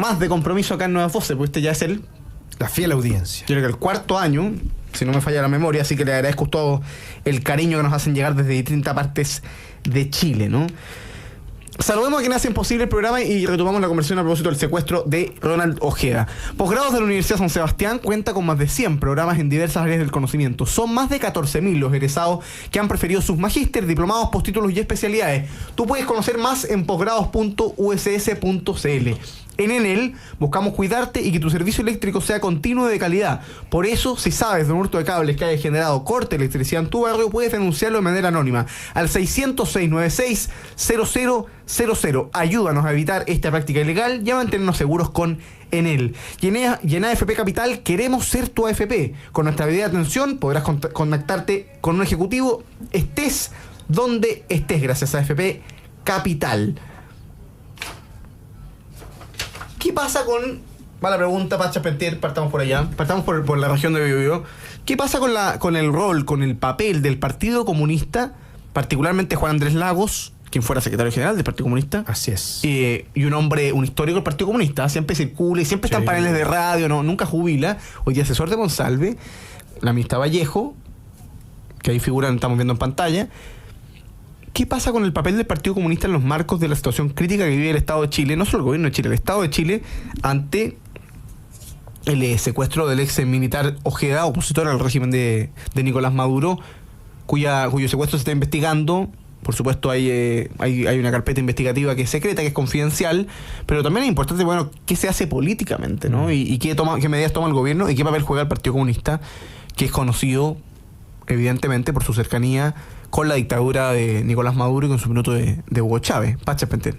más de compromiso acá en Nuevas Voces, porque este ya es la fiel audiencia. Yo creo que el 4º año, si no me falla la memoria, así que le agradezco todo el cariño que nos hacen llegar desde distintas partes de Chile, ¿no? Saludemos a quienes hacen posible el programa y retomamos la conversación a propósito del secuestro de Ronald Ojeda. Posgrados de la Universidad San Sebastián cuenta con más de 100 programas en diversas áreas del conocimiento. Son más de 14.000 los egresados que han preferido sus magíster, diplomados, postítulos y especialidades. Tú puedes conocer más en posgrados.uss.cl. En Enel buscamos cuidarte y que tu servicio eléctrico sea continuo y de calidad. Por eso, si sabes de un hurto de cables que haya generado corte de electricidad en tu barrio, puedes denunciarlo de manera anónima al 606-960000. Ayúdanos a evitar esta práctica ilegal y a mantenernos seguros con Enel. Y en AFP Capital queremos ser tu AFP. Con nuestra medida de atención podrás contactarte con un ejecutivo, estés donde estés, gracias a AFP Capital. ¿Qué pasa con... Va la pregunta, Paz Charpentier, partamos por allá, partamos por la región de Biobío. ¿Qué pasa con el rol, con el papel del Partido Comunista, particularmente Juan Andrés Lagos, quien fuera secretario general del Partido Comunista? Así es. Y un histórico del Partido Comunista, siempre circula y siempre está en paneles de radio, nunca jubila. Hoy día asesor de Monsalve, la ministra Vallejo, que ahí figuran, estamos viendo en pantalla. ¿qué pasa con el papel del Partido Comunista en los marcos de la situación crítica que vive el Estado de Chile? No solo el gobierno de Chile, el Estado de Chile ante el secuestro del ex militar Ojeda, opositor al régimen de Nicolás Maduro, cuyo secuestro se está investigando. Por supuesto hay una carpeta investigativa que es secreta, que es confidencial, pero también es importante, bueno, qué se hace políticamente, ¿no? Y qué medidas toma el gobierno y qué papel juega el Partido Comunista, que es conocido evidentemente por su cercanía con la dictadura de Nicolás Maduro y con su minuto de Hugo Chávez. Pacha Pentel.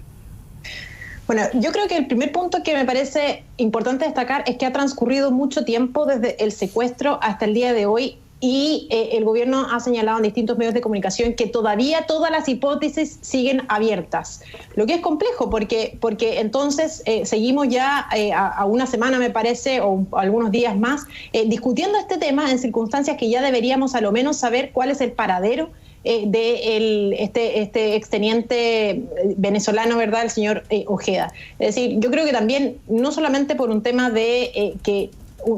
Bueno, yo creo que el primer punto que me parece importante destacar es que ha transcurrido mucho tiempo desde el secuestro hasta el día de hoy. Y el gobierno ha señalado en distintos medios de comunicación que todavía todas las hipótesis siguen abiertas, lo que es complejo porque entonces seguimos ya a una semana, me parece, o algunos días más, discutiendo este tema en circunstancias que ya deberíamos a lo menos saber cuál es el paradero de este exteniente venezolano, ¿verdad?, el señor Ojeda. Es decir, yo creo que también, no solamente por un tema de que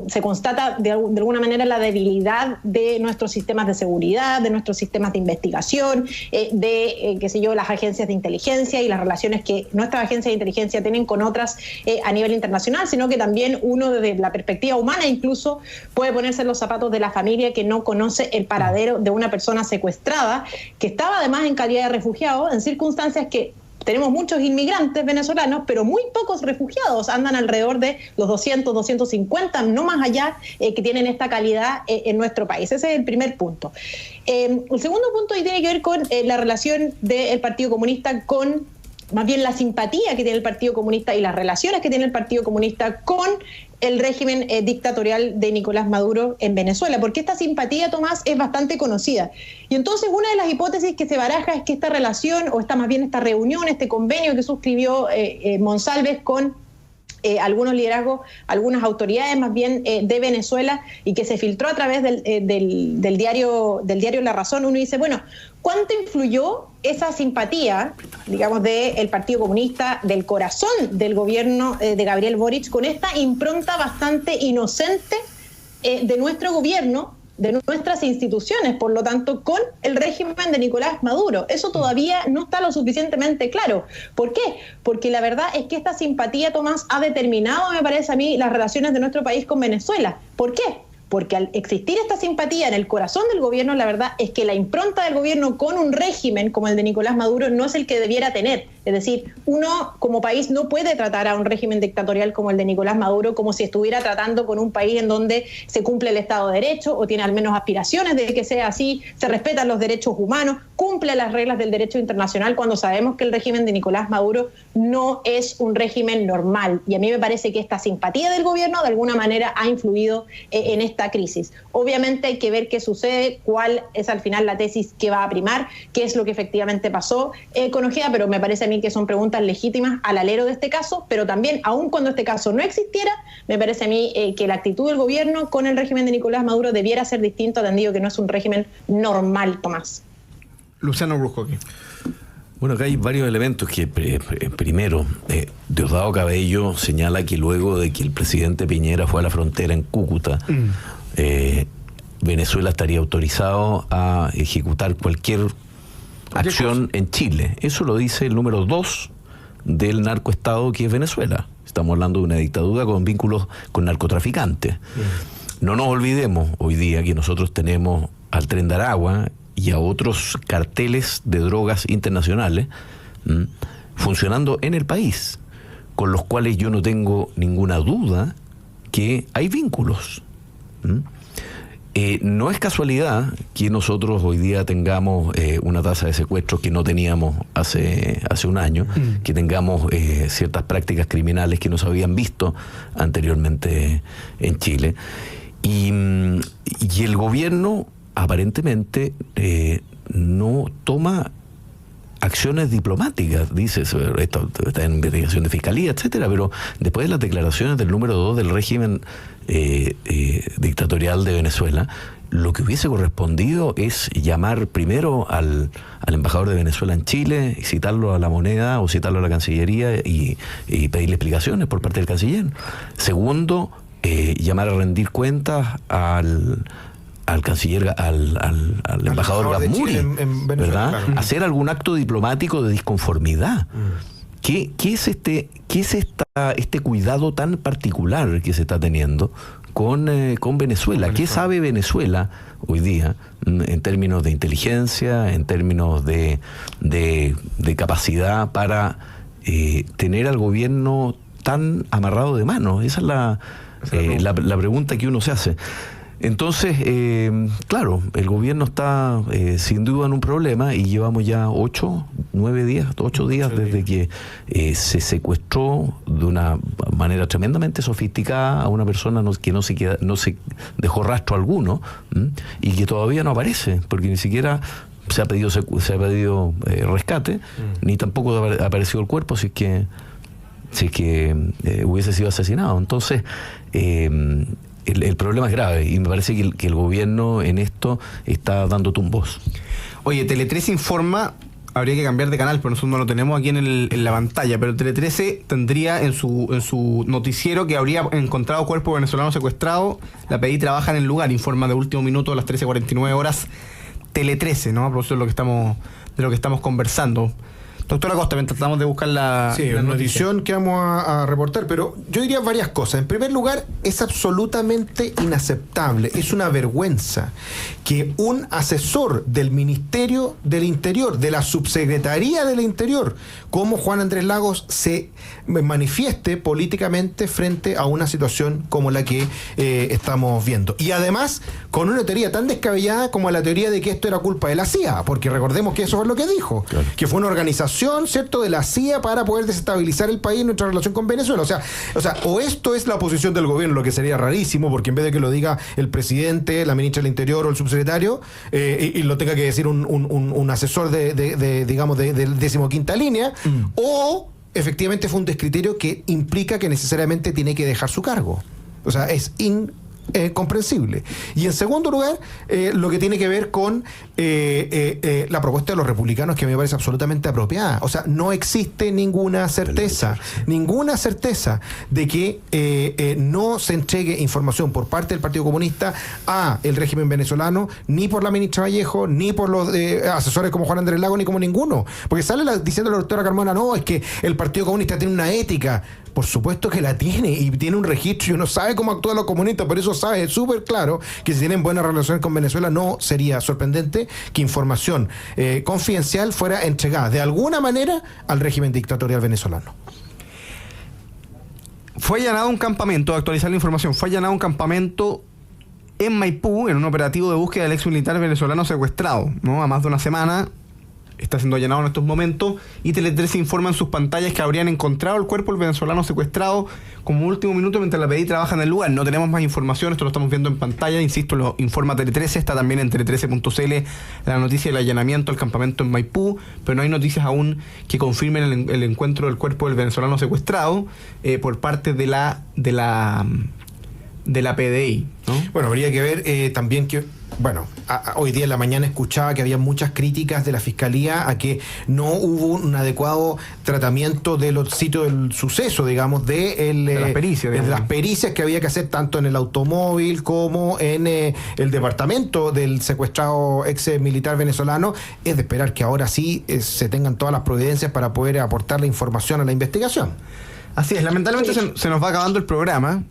se constata de alguna manera la debilidad de nuestros sistemas de seguridad, de nuestros sistemas de investigación, qué sé yo, las agencias de inteligencia y las relaciones que nuestras agencias de inteligencia tienen con otras a nivel internacional, sino que también uno desde la perspectiva humana incluso puede ponerse en los zapatos de la familia que no conoce el paradero de una persona secuestrada, que estaba además en calidad de refugiado, en circunstancias que tenemos muchos inmigrantes venezolanos, pero muy pocos refugiados. Andan alrededor de los 200, 250, no más allá, que tienen esta calidad en nuestro país. Ese es el primer punto. El segundo punto tiene que ver con la relación del Partido Comunista con, más bien la simpatía que tiene el Partido Comunista y las relaciones que tiene el Partido Comunista con el régimen dictatorial de Nicolás Maduro en Venezuela, porque esta simpatía, Tomás, es bastante conocida. Y entonces una de las hipótesis que se baraja es que esta relación, o esta reunión, este convenio que suscribió Monsalves con algunos liderazgos, algunas autoridades más bien de Venezuela, y que se filtró a través del diario La Razón, uno dice, bueno, ¿cuánto influyó esa simpatía, digamos, del Partido Comunista, del corazón del gobierno de Gabriel Boric, con esta impronta bastante inocente de nuestro gobierno, de nuestras instituciones, por lo tanto, con el régimen de Nicolás Maduro? Eso todavía no está lo suficientemente claro. ¿Por qué? Porque la verdad es que esta simpatía, Tomás, ha determinado, me parece a mí, las relaciones de nuestro país con Venezuela. ¿Por qué? Porque al existir esta simpatía en el corazón del gobierno, la verdad es que la impronta del gobierno con un régimen como el de Nicolás Maduro no es el que debiera tener. Es decir, uno como país no puede tratar a un régimen dictatorial como el de Nicolás Maduro como si estuviera tratando con un país en donde se cumple el Estado de Derecho, o tiene al menos aspiraciones de que sea así, se respetan los derechos humanos, cumple las reglas del derecho internacional, cuando sabemos que el régimen de Nicolás Maduro no es un régimen normal. Y a mí me parece que esta simpatía del gobierno de alguna manera ha influido en esta crisis. Obviamente hay que ver qué sucede, cuál es al final la tesis que va a primar, qué es lo que efectivamente pasó con Ojeda, pero me parece a mí que son preguntas legítimas al alero de este caso, pero también, aun cuando este caso no existiera, me parece a mí que la actitud del gobierno con el régimen de Nicolás Maduro debiera ser distinto, atendido que no es un régimen normal, Tomás. Luciano Brusco aquí. Bueno, acá hay varios elementos que, primero, Diosdado Cabello señala que luego de que el presidente Piñera fue a la frontera en Cúcuta, Venezuela estaría autorizado a ejecutar cualquier acción en Chile. Eso lo dice el número 2 del narcoestado que es Venezuela. Estamos hablando de una dictadura con vínculos con narcotraficantes. No nos olvidemos hoy día que nosotros tenemos al Tren de Aragua y a otros carteles de drogas internacionales funcionando en el país, con los cuales yo no tengo ninguna duda que hay vínculos. No es casualidad que nosotros hoy día tengamos una tasa de secuestros que no teníamos hace un año, que tengamos ciertas prácticas criminales que no se habían visto anteriormente en Chile. Y el gobierno aparentemente no toma acciones diplomáticas, dice, esto está en investigación de fiscalía, etcétera, pero después de las declaraciones del número 2 del régimen dictatorial de Venezuela, lo que hubiese correspondido es llamar primero al embajador de Venezuela en Chile, y citarlo a la moneda o citarlo a la Cancillería y pedirle explicaciones por parte del canciller. Segundo, llamar a rendir cuentas al al canciller, al embajador Gamuri, en Venezuela, ¿verdad? claro. Hacer algún acto diplomático de disconformidad. ¿Qué es este cuidado tan particular que se está teniendo con Venezuela? ¿Qué sabe Venezuela hoy día en términos de inteligencia, en términos de capacidad para tener al gobierno tan amarrado de manos? Esa es la pregunta que uno se hace. Entonces, claro, el gobierno está sin duda en un problema y llevamos ya 8 días desde que se secuestró de una manera tremendamente sofisticada a una persona que no se dejó rastro alguno, y que todavía no aparece, porque ni siquiera se ha pedido rescate, ni tampoco ha aparecido el cuerpo si es que hubiese sido asesinado. Entonces, el problema es grave y me parece que el gobierno en esto está dando tumbos. Oye, Tele 13 informa, habría que cambiar de canal, pero nosotros no lo tenemos aquí en la pantalla, pero Tele 13 tendría en su noticiero que habría encontrado cuerpo venezolano secuestrado. La PDI trabaja en el lugar, informa de último minuto a las 13:49 horas Tele 13, ¿no? A propósito de lo que estamos conversando. Doctora Costa, mientras tratamos de buscar la una noticia. edición que vamos a reportar, pero yo diría varias cosas. En primer lugar, es absolutamente inaceptable, es una vergüenza que un asesor del Ministerio del Interior, de la Subsecretaría del Interior, como Juan Andrés Lagos, se manifieste políticamente frente a una situación como la que estamos viendo. Y además, con una teoría tan descabellada como la teoría de que esto era culpa de la CIA, porque recordemos que eso fue lo que dijo, claro, que fue una organización, ¿cierto?, de la CIA para poder desestabilizar el país en nuestra relación con Venezuela. O esto es la posición del gobierno, lo que sería rarísimo, porque en vez de que lo diga el presidente, la ministra del Interior o el subsecretario, y lo tenga que decir un asesor de 15ª línea, o efectivamente fue un descriterio que implica que necesariamente tiene que dejar su cargo. O sea, es comprensible. Y en segundo lugar, lo que tiene que ver con la propuesta de los republicanos, que me parece absolutamente apropiada. O sea, no existe ninguna certeza de que no se entregue información por parte del Partido Comunista a el régimen venezolano, ni por la ministra Vallejo, ni por los asesores como Juan Andrés Lago, ni como ninguno. Porque sale diciendo la doctora Carmona, no, es que el Partido Comunista tiene una ética. Por supuesto que la tiene, y tiene un registro, y uno sabe cómo actúan los comunistas, por eso sabe súper claro que si tienen buenas relaciones con Venezuela, no sería sorprendente que información confidencial fuera entregada de alguna manera al régimen dictatorial venezolano. Fue allanado un campamento, actualizar la información, fue allanado un campamento en Maipú, en un operativo de búsqueda del ex militar venezolano secuestrado, ¿no? A más de una semana. Está siendo allanado en estos momentos, y Tele 13 informa en sus pantallas que habrían encontrado el cuerpo del venezolano secuestrado como último minuto mientras la PDI trabaja en el lugar. No tenemos más información, esto lo estamos viendo en pantalla, insisto, lo informa Tele 13, está también en tele13.cl la noticia del allanamiento al campamento en Maipú, pero no hay noticias aún que confirmen el encuentro del cuerpo del venezolano secuestrado por parte de la PDI, ¿no? Bueno, habría que ver también que, hoy día en la mañana escuchaba que había muchas críticas de la Fiscalía a que no hubo un adecuado tratamiento de los sitios del suceso, digamos, de las pericias que había que hacer tanto en el automóvil como en el departamento del secuestrado ex militar venezolano. Es de esperar que ahora sí se tengan todas las providencias para poder aportar la información a la investigación. Así es, lamentablemente se nos va acabando el programa.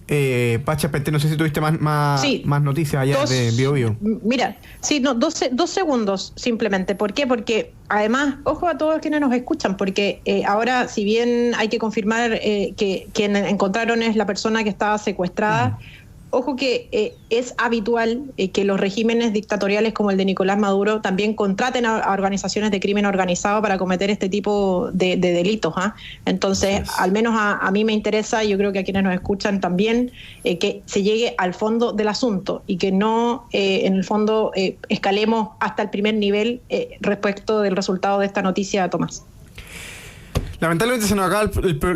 Pacha, no sé si tuviste más noticias allá de BioBio. Mira, sí, no, 2 segundos simplemente. ¿Por qué? Porque además, ojo a todos quienes nos escuchan, porque ahora, si bien hay que confirmar que quien encontraron es la persona que estaba secuestrada, ojo que es habitual que los regímenes dictatoriales como el de Nicolás Maduro también contraten a organizaciones de crimen organizado para cometer este tipo de delitos. Entonces, al menos a mí me interesa, y yo creo que a quienes nos escuchan también, que se llegue al fondo del asunto y que no, en el fondo, escalemos hasta el primer nivel respecto del resultado de esta noticia, Tomás. Lamentablemente se nos acaba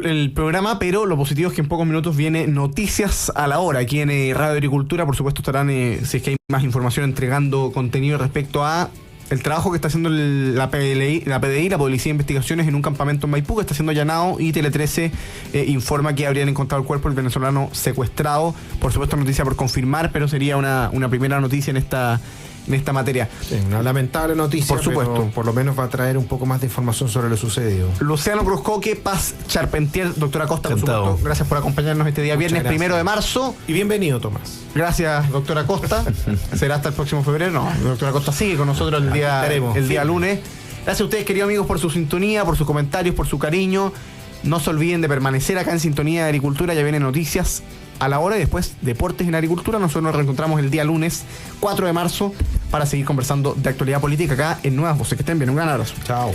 el programa, pero lo positivo es que en pocos minutos viene Noticias a la Hora aquí en Radio Agricultura. Por supuesto estarán, si es que hay más información, entregando contenido respecto a el trabajo que está haciendo la PDI, la Policía de Investigaciones, en un campamento en Maipú que está siendo allanado, y Tele 13 informa que habrían encontrado el cuerpo del venezolano secuestrado. Por supuesto, noticia por confirmar, pero sería una primera noticia en esta materia. Sí, una lamentable noticia, por supuesto, pero por lo menos va a traer un poco más de información sobre lo sucedido. Luciano Cruzcoque, Paz Charpentier, doctora Costa, por Encantado. supuesto, gracias por acompañarnos este día viernes, Muchas gracias. 1 de marzo. Y bienvenido, Tomás. Gracias, doctora Costa. Será hasta el próximo febrero. No, doctora Costa sigue con nosotros el día lunes. Gracias a ustedes, queridos amigos, por su sintonía, por sus comentarios, por su cariño. No se olviden de permanecer acá en Sintonía de Agricultura. Ya vienen noticias a la hora, y después Deportes en Agricultura. Nosotros nos reencontramos el día lunes 4 de marzo para seguir conversando de actualidad política acá en Nuevas Voces. Que estén bien, un gran abrazo. Chao.